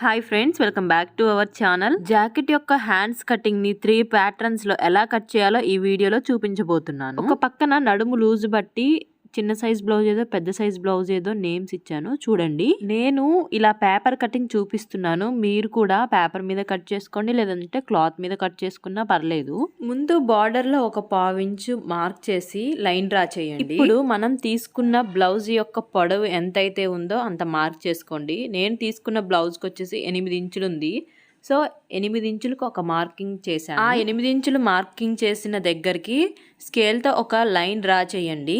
Hi friends, welcome back to our channel. Jacket యొక్క hands cutting ని 3 patterns లో ఎలా కట్ చేయాలో ఈ వీడియోలో చూపించబోతున్నాను. ఒక పక్కన నడుము లూజ్ బట్టి చిన్న సైజ్ బ్లౌజ్ ఏదో పెద్ద సైజ్ బ్లౌజ్ ఏదో నేమ్స్ ఇచ్చాను చూడండి. నేను ఇలా పేపర్ కటింగ్ చూపిస్తున్నాను, మీరు కూడా పేపర్ మీద కట్ చేసుకోండి, లేదంటే క్లాత్ మీద కట్ చేసుకున్నా పర్లేదు. ముందు బార్డర్ లో ఒక 1/4 ఇంచు మార్క్ చేసి లైన్ డ్రా చేయండి. ఇప్పుడు మనం తీసుకున్న బ్లౌజ్ యొక్క పొడవు ఎంతైతే ఉందో అంత మార్క్ చేసుకోండి. నేను తీసుకున్న బ్లౌజ్కి వచ్చేసి 8 ఇంచులు ఉంది. సో 8 ఇంచులకు ఒక మార్కింగ్ చేశాను. ఆ 8 ఇంచులు మార్కింగ్ చేసిన దగ్గరికి స్కేల్తో ఒక లైన్ డ్రా చేయండి.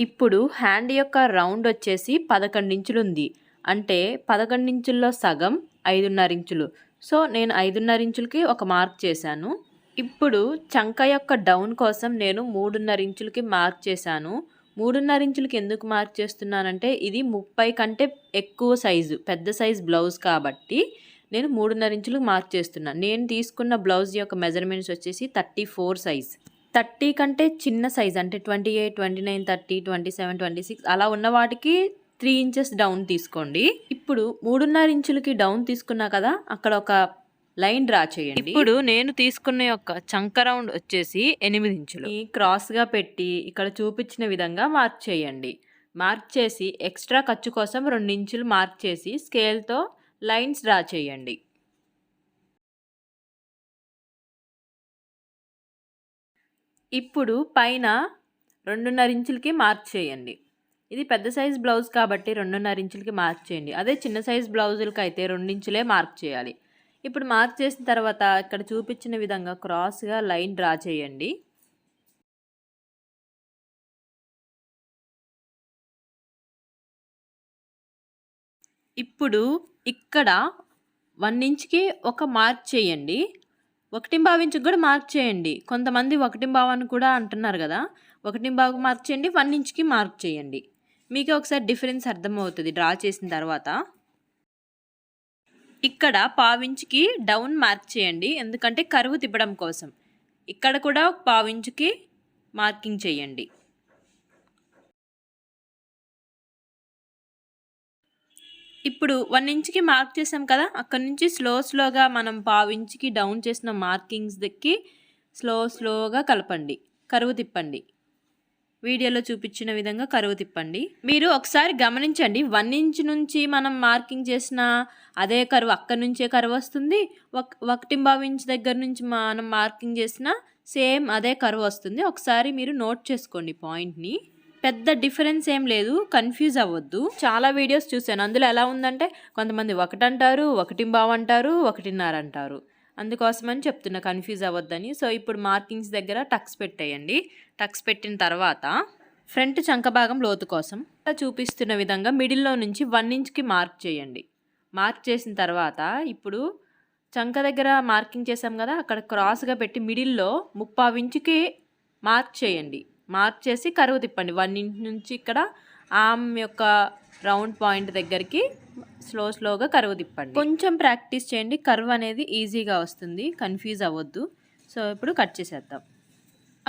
ఇప్పుడు హ్యాండ్ యొక్క రౌండ్ వచ్చేసి 11 ఇంచులు ఉంది. అంటే 11 ఇంచుల్లో సగం 5.5 ఇంచులు. సో నేను 5.5 ఇంచులకి ఒక మార్క్ చేశాను. ఇప్పుడు చంక యొక్క డౌన్ కోసం నేను 3.5 ఇంచులకి మార్క్ చేశాను. 3.5 ఇంచులకి ఎందుకు మార్క్ చేస్తున్నానంటే ఇది 30 కంటే ఎక్కువ సైజు, పెద్ద సైజ్ బ్లౌజ్ కాబట్టి నేను 3.5 ఇంచులకు మార్క్ చేస్తున్నాను. నేను తీసుకున్న బ్లౌజ్ యొక్క మెజర్మెంట్స్ వచ్చేసి 34 సైజ్. 30 కంటే చిన్న సైజ్ అంటే 28, 29, 30, 27, 26 అలా ఉన్న వాటికి 3 ఇంచెస్ డౌన్ తీసుకోండి. ఇప్పుడు 3.5 ఇంచులకి డౌన్ తీసుకున్నా కదా, అక్కడ ఒక లైన్ డ్రా చేయండి. ఇప్పుడు నేను తీసుకున్న యొక్క చంక రౌండ్ వచ్చేసి 8 ఇంచులు. క్రాస్గా పెట్టి ఇక్కడ చూపించిన విధంగా మార్క్ చేయండి. మార్క్ చేసి ఎక్స్ట్రా ఖర్చు కోసం 2 ఇంచులు మార్క్ చేసి స్కేల్తో లైన్స్ డ్రా చేయండి. ఇప్పుడు పైన 2.5 ఇంచులకి మార్క్ చేయండి. ఇది పెద్ద సైజ్ బ్లౌజ్ కాబట్టి 2.5 ఇంచులకి మార్క్ చేయండి. అదే చిన్న సైజ్ బ్లౌజులకి అయితే 2 ఇంచులే మార్క్ చేయాలి. ఇప్పుడు మార్క్ చేసిన తర్వాత ఇక్కడ చూపించిన విధంగా క్రాస్గా లైన్ డ్రా చేయండి. ఇప్పుడు ఇక్కడ 1 ఇంచుకి ఒక మార్క్ చేయండి. 1.5 ఇంచుకి కూడా మార్క్ చేయండి. కొంతమంది 1.5 అని కూడా అంటున్నారు కదా, 1.5 మార్క్ చేయండి, 1 ఇంచుకి మార్క్ చేయండి. మీకు ఒకసారి డిఫరెన్స్ అర్థమవుతుంది డ్రా చేసిన తర్వాత. ఇక్కడ 1/4 ఇంచుకి డౌన్ మార్క్ చేయండి, ఎందుకంటే కరువు తిప్పడం కోసం. ఇక్కడ కూడా 1/4 ఇంచుకి మార్కింగ్ చేయండి. ఇప్పుడు 1 ఇంచుకి మార్క్ చేసాం కదా, అక్కడ నుంచి స్లోగా మనం 1/4 ఇంచుకి డౌన్ చేసిన మార్కింగ్స్ దక్కి స్లోగా కలపండి, కరువు తిప్పండి. వీడియోలో చూపించిన విధంగా కరువు తిప్పండి. మీరు ఒకసారి గమనించండి, 1 ఇంచ్ నుంచి మనం మార్కింగ్ చేసిన అదే కరువు అక్కడి నుంచే కరువు వస్తుంది. 1.5 ఇంచ్ దగ్గర నుంచి మనం మార్కింగ్ చేసిన సేమ్ అదే కరువు వస్తుంది. ఒకసారి మీరు నోట్ చేసుకోండి పాయింట్ని. పెద్ద డిఫరెన్స్ ఏం లేదు, కన్ఫ్యూజ్ అవ్వద్దు. చాలా వీడియోస్ చూశాను, అందులో ఎలా ఉందంటే కొంతమంది 1 అంటారు, 1.5 అంటారు, 1.5 అంటారు. అందుకోసమని చెప్తున్నా, కన్ఫ్యూజ్ అవ్వద్దని. సో ఇప్పుడు మార్కింగ్స్ దగ్గర టక్స్ పెట్టేయండి. టక్స్ పెట్టిన తర్వాత ఫ్రంట్ చంక భాగం లోతు కోసం చూపిస్తున్న విధంగా మిడిల్లో నుంచి 1 ఇంచ్కి మార్క్ చేయండి. మార్క్ చేసిన తర్వాత ఇప్పుడు చంక దగ్గర మార్కింగ్ చేసాం కదా, అక్కడ క్రాస్గా పెట్టి మిడిల్లో 3/4 ఇంచుకి మార్క్ చేయండి. మార్క్ చేసి కరువు తిప్పండి. 1 ఇంచ్ నుంచి ఇక్కడ ఆర్మ్ యొక్క రౌండ్ పాయింట్ దగ్గరికి స్లోగా కరువు తిప్పండి. కొంచెం ప్రాక్టీస్ చేయండి, కర్వ్ అనేది ఈజీగా వస్తుంది, కన్ఫ్యూజ్ అవ్వద్దు. సో ఇప్పుడు కట్ చేసేద్దాం.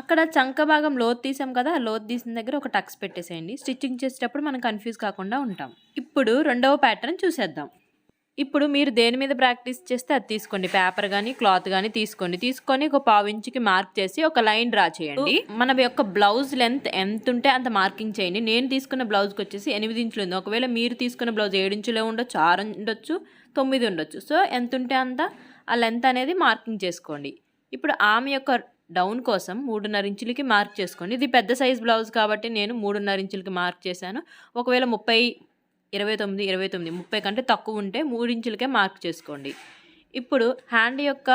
అక్కడ చంక భాగం లోతు తీసాం కదా, లోతు తీసిన దగ్గర ఒక టక్స్ పెట్టేసేయండి. స్టిచ్చింగ్ చేసేటప్పుడు మనం కన్ఫ్యూజ్ కాకుండా ఉంటాం. ఇప్పుడు రెండవ ప్యాటర్న్ చూసేద్దాం. ఇప్పుడు మీరు దేని మీద ప్రాక్టీస్ చేస్తే అది తీసుకోండి, పేపర్ కానీ క్లాత్ కానీ తీసుకొని ఒక 1/4 ఇంచుకి మార్క్ చేసి ఒక లైన్ డ్రా చేయండి. మన యొక్క బ్లౌజ్ లెంత్ ఎంత ఉంటే అంత మార్కింగ్ చేయండి. నేను తీసుకున్న బ్లౌజ్కి వచ్చేసి 8 ఇంచులు ఉంది. ఒకవేళ మీరు తీసుకున్న బ్లౌజ్ 7 ఇంచులే ఉండొచ్చు, 6 ఉండొచ్చు, 9 ఉండొచ్చు. సో ఎంత ఉంటే అంత ఆ లెంత్ అనేది మార్కింగ్ చేసుకోండి. ఇప్పుడు ఆమె యొక్క డౌన్ కోసం 3.5 ఇంచులకి మార్క్ చేసుకోండి. ఇది పెద్ద సైజ్ బ్లౌజ్ కాబట్టి నేను 3.5 ఇంచులకి మార్క్ చేశాను. ఒకవేళ 29, 30 కంటే తక్కువ ఉంటే 3 ఇంచులకే మార్క్ చేసుకోండి. ఇప్పుడు హ్యాండ్ యొక్క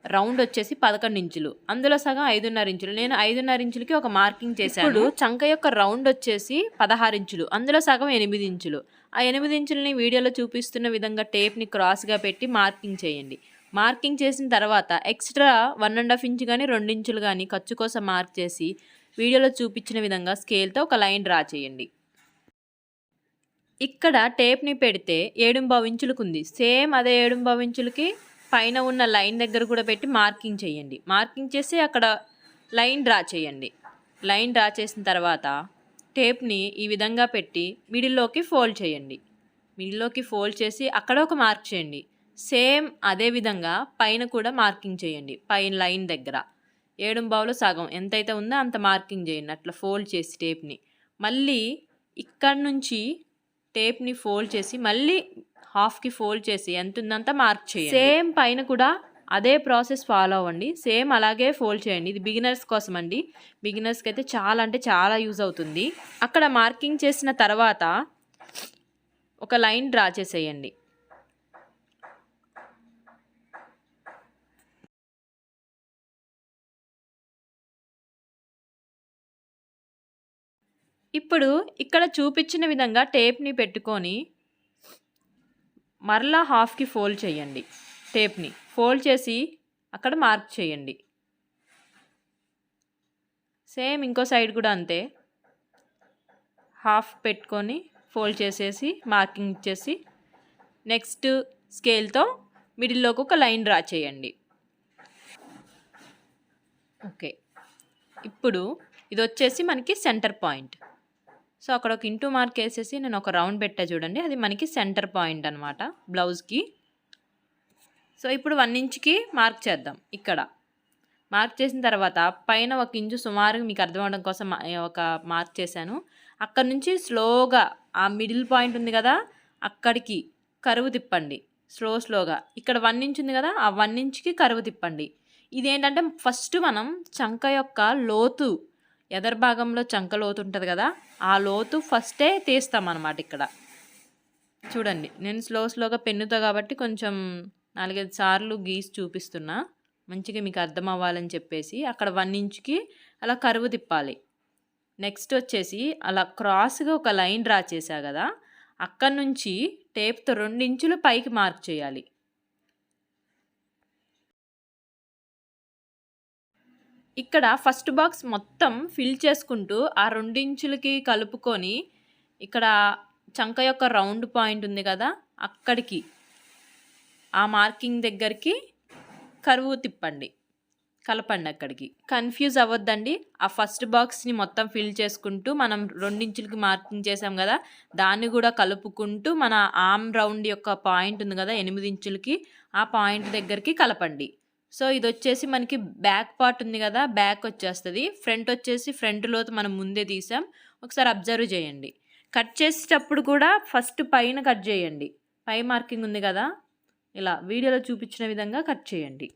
రౌండ్ వచ్చేసి 11 ఇంచులు, అందులో సగం 5.5 ఇంచులు. నేను 5.5 ఇంచులకి ఒక మార్కింగ్ చేశాను. ఇప్పుడు చంక యొక్క రౌండ్ వచ్చేసి 16 ఇంచులు, అందులో సగం 8 ఇంచులు. ఆ 8 ఇంచులని వీడియోలో చూపిస్తున్న విధంగా టేప్ని క్రాస్గా పెట్టి మార్కింగ్ చేయండి. మార్కింగ్ చేసిన తర్వాత ఎక్స్ట్రా 1.5 ఇంచు కానీ 2 ఇంచులు కానీ ఖర్చు కోసం మార్క్ చేసి వీడియోలో చూపించిన విధంగా స్కేల్తో ఒక లైన్ డ్రా చేయండి. ఇక్కడ టేప్ని పెడితే 7.5 ఇంచులకు ఉంది. సేమ్ అదే 7.5 ఇంచులకి పైన ఉన్న లైన్ దగ్గర కూడా పెట్టి మార్కింగ్ చేయండి. మార్కింగ్ చేసి అక్కడ లైన్ డ్రా చేయండి. లైన్ డ్రా చేసిన తర్వాత టేప్ని ఈ విధంగా పెట్టి మిడిల్లోకి ఫోల్డ్ చేయండి. మిడిల్లోకి ఫోల్డ్ చేసి అక్కడ ఒక మార్క్ చేయండి. సేమ్ అదే విధంగా పైన కూడా మార్కింగ్ చేయండి. పైన లైన్ దగ్గర 7/2 సగం ఎంతైతే ఉందో అంత మార్కింగ్ చేయండి. అట్లా ఫోల్డ్ చేసి టేప్ని మళ్ళీ ఇక్కడ నుంచి టేప్ని ఫోల్డ్ చేసి మళ్ళీ హాఫ్కి ఫోల్డ్ చేసి ఎంత ఉందంత మార్క్ చేయండి. సేమ్ పైన కూడా అదే ప్రాసెస్ ఫాలో అవ్వండి. సేమ్ అలాగే ఫోల్డ్ చేయండి. ఇది బిగినర్స్ కోసం అండి. బిగినర్స్కి అయితే చాలా అంటే చాలా యూజ్ అవుతుంది. అక్కడ మార్కింగ్ చేసిన తర్వాత ఒక లైన్ డ్రా చేసేయండి. ఇప్పుడు ఇక్కడ చూపించిన విధంగా టేప్ని పెట్టుకొని మరలా హాఫ్కి ఫోల్డ్ చేయండి. టేప్ని ఫోల్డ్ చేసి అక్కడ మార్క్ చేయండి. సేమ్ ఇంకో సైడ్ కూడా అంతే. హాఫ్ పెట్టుకొని ఫోల్డ్ చేసేసి మార్కింగ్ ఇచ్చేసి నెక్స్ట్ స్కేల్తో మిడిల్లోకి ఒక లైన్ డ్రా చేయండి. ఓకే, ఇప్పుడు ఇది వచ్చేసి మనకి సెంటర్ పాయింట్. సో అక్కడ ఒక ఇంటూ మార్క్ వేసేసి నేను ఒక రౌండ్ పెట్టా చూడండి, అది మనకి సెంటర్ పాయింట్ అనమాట బ్లౌజ్కి. సో ఇప్పుడు 1 ఇంచ్కి మార్క్ చేద్దాం. ఇక్కడ మార్క్ చేసిన తర్వాత పైన 1 ఇంచు సుమారుగా మీకు అర్థం అవడం కోసం ఒక మార్క్ చేశాను. అక్కడ నుంచి స్లోగా ఆ మిడిల్ పాయింట్ ఉంది కదా అక్కడికి కరువు తిప్పండి. స్లోగా ఇక్కడ 1 ఇంచ్ ఉంది కదా ఆ 1 ఇంచ్కి కరువు తిప్పండి. ఇదేంటంటే ఫస్ట్ మనం చంక యొక్క లోతు, ఎదర్ భాగంలో చంక లోతు ఉంటుంది కదా ఆ లోతు ఫస్టే తీస్తామన్నమాట. ఇక్కడ చూడండి నేను స్లోగా పెన్నుతో కాబట్టి కొంచెం 4-5 సార్లు గీసి చూపిస్తున్నా, మంచిగా మీకు అర్థం అవ్వాలని చెప్పేసి. అక్కడ 1 ఇంచ్కి అలా కరువు తిప్పాలి. నెక్స్ట్ వచ్చేసి అలా క్రాస్గా ఒక లైన్ డ్రా చేశా కదా అక్కడ నుంచి టేప్తో 2 ఇంచులు పైకి మార్క్ చేయాలి. ఇక్కడ ఫస్ట్ బాక్స్ మొత్తం ఫిల్ చేసుకుంటూ ఆ 2 ఇంచులకి కలుపుకొని ఇక్కడ చంక యొక్క రౌండ్ పాయింట్ ఉంది కదా అక్కడికి ఆ మార్కింగ్ దగ్గరికి కరువు తిప్పండి, కలపండి. అక్కడికి కన్ఫ్యూజ్ అవ్వద్దండి. ఆ ఫస్ట్ బాక్స్ని మొత్తం ఫిల్ చేసుకుంటూ మనం 2 ఇంచులకి మార్కింగ్ చేసాం కదా దాన్ని కూడా కలుపుకుంటూ మన ఆర్మ్ రౌండ్ యొక్క పాయింట్ ఉంది కదా 8 ఇంచులకి ఆ పాయింట్ దగ్గరికి కలపండి. సో ఇది వచ్చేసి మనకి బ్యాక్ పార్ట్ ఉంది కదా బ్యాక్ వచ్చేస్తుంది. ఫ్రంట్ వచ్చేసి ఫ్రంట్ లోతు మనం ముందే తీసాం, ఒకసారి అబ్జర్వ్ చేయండి. కట్ చేసేటప్పుడు కూడా ఫస్ట్ పైన కట్ చేయండి. పై మార్కింగ్ ఉంది కదా ఇలా వీడియోలో చూపించిన విధంగా కట్ చేయండి.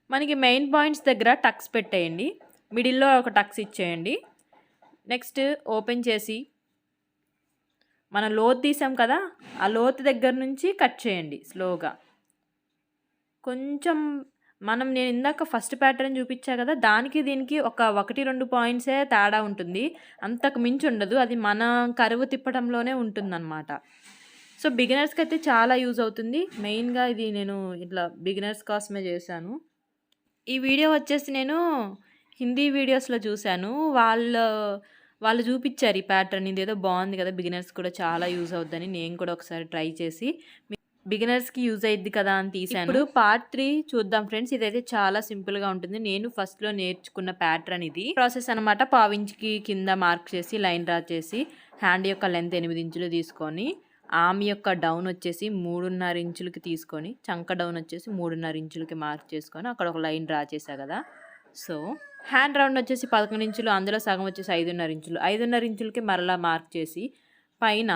మనకి మెయిన్ పాయింట్స్ దగ్గర టక్స్ పెట్టేయండి, మిడిల్లో ఒక టక్స్ ఇచ్చేయండి. నెక్స్ట్ ఓపెన్ చేసి మనం లోతు తీసాం కదా ఆ లోతు దగ్గర నుంచి కట్ చేయండి స్లోగా. కొంచెం నేను ఇందాక ఫస్ట్ ప్యాటర్న్ చూపించా కదా దానికి దీనికి ఒక 1-2 పాయింట్సే తేడా ఉంటుంది, అంతకు మించి ఉండదు. అది మన కరువు తిప్పడంలోనే ఉంటుందన్నమాట. సో బిగినర్స్కి అయితే చాలా యూజ్ అవుతుంది. మెయిన్గా ఇది నేను ఇట్లా బిగినర్స్ కోసమే చేశాను. ఈ వీడియో వచ్చేసి నేను హిందీ వీడియోస్లో చూశాను. వాళ్ళు చూపించారు ఈ ప్యాటర్న్, ఇదేదో బాగుంది కదా బిగినర్స్ కూడా చాలా యూజ్ అవుద్దని నేను కూడా ఒకసారి ట్రై చేసి బిగినర్స్కి యూజ్ అయ్యిద్ది కదా అని తీసాను. ఇప్పుడు పార్ట్ 3 చూద్దాం ఫ్రెండ్స్. ఇదైతే చాలా సింపుల్గా ఉంటుంది. నేను ఫస్ట్లో నేర్చుకున్న ప్యాటర్న్ ఇది ప్రాసెస్ అనమాట. పావించికి కింద మార్క్ చేసి లైన్ డ్రా చేసి హ్యాండ్ యొక్క లెంత్ 8 ఇంచులు తీసుకొని ఆర్మ్ యొక్క డౌన్ వచ్చేసి 3.5 ఇంచులకి తీసుకొని చంక డౌన్ వచ్చేసి 3.5 ఇంచులకి మార్క్ చేసుకొని అక్కడ ఒక లైన్ డ్రా చేశా కదా. సో హ్యాండ్ రౌండ్ వచ్చేసి 11 ఇంచులు, అందులో సగం వచ్చేసి 5.5 ఇంచులు. 5.5 ఇంచులకి మరలా మార్క్ చేసి పైన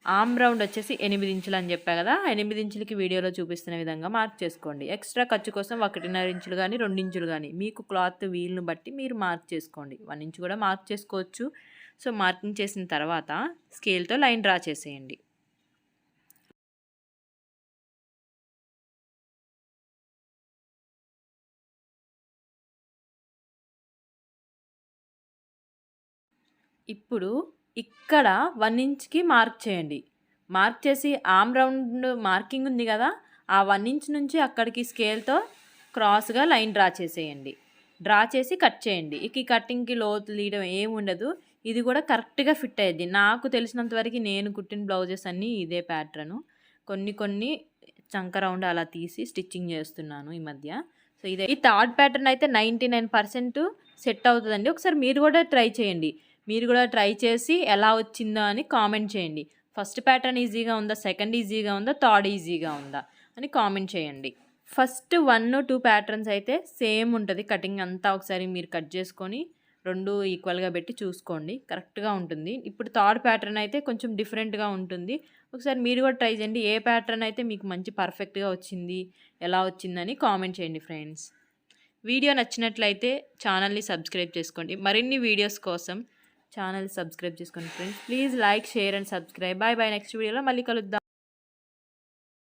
ఆర్మ్ రౌండ్ వచ్చేసి 8 ఇంచులు అని చెప్పా కదా 8 ఇంచులకి వీడియోలో చూపిస్తున్న విధంగా మార్క్ చేసుకోండి. ఎక్స్ట్రా ఖర్చు కోసం 1.5 ఇంచులు కానీ 2 ఇంచులు కానీ మీకు క్లాత్ వీల్ని బట్టి మీరు మార్క్ చేసుకోండి. 1 ఇంచు కూడా మార్క్ చేసుకోవచ్చు. సో మార్కింగ్ చేసిన తర్వాత స్కేల్తో లైన్ డ్రా చేసేయండి. ఇప్పుడు ఇక్కడ 1 ఇంచ్కి మార్క్ చేయండి. మార్క్ చేసి ఆర్మ్ రౌండ్ మార్కింగ్ ఉంది కదా ఆ 1 ఇంచ్ నుంచి అక్కడికి స్కేల్తో క్రాస్గా లైన్ డ్రా చేసేయండి. డ్రా చేసి కట్ చేయండి. ఇక ఈ కటింగ్కి లోతు తీయడం ఏమి ఉండదు. ఇది కూడా కరెక్ట్‌గా ఫిట్ అయ్యిద్ది. నాకు తెలిసినంత వరకి నేను కుట్టిన బ్లౌజెస్ అన్నీ ఇదే ప్యాటర్ను. కొన్ని చంక రౌండ్ అలా తీసి స్టిచ్చింగ్ చేస్తున్నాను ఈ మధ్య. సో, ఈ థర్డ్ ప్యాటర్న్ అయితే 99% సెట్ అవుతదండి. ఒకసారి మీరు కూడా ట్రై చేయండి. మీరు కూడా ట్రై చేసి ఎలా వచ్చిందో అని కామెంట్ చేయండి. ఫస్ట్ ప్యాటర్న్ ఈజీగా ఉందా? సెకండ్ ఈజీగా ఉందా? థర్డ్ ఈజీగా ఉందా? అని కామెంట్ చేయండి. ఫస్ట్ 1, 2 ప్యాటర్న్స్ అయితే సేమ్ ఉంటది. కటింగ్ అంతా ఒకసారి మీరు కట్ చేసుకొని 2 ఈక్వల్‌గా పెట్టి చూసుకోండి. కరెక్ట్‌గా ఉంటుంది. ఇప్పుడు థర్డ్ ప్యాటర్న్ అయితే కొంచెం డిఫరెంట్‌గా ఉంటుంది. ఒకసారి మీరు కూడా ట్రై చేయండి. ఏ ప్యాటర్న్ అయితే మీకు మంచి పర్ఫెక్ట్‌గా వచ్చింది, ఎలా వచ్చిందని కామెంట్ చేయండి ఫ్రెండ్స్. వీడియో నచ్చినట్లయితే ఛానల్‌ని సబ్స్క్రైబ్ చేసుకోండి. మరిన్ని వీడియోస్ కోసం ఛానల్ సబ్స్క్రైబ్ చేసుకోండి friends. Please like, share and subscribe. By by. Next వీడియోలో మళ్ళీ కలుద్దాం.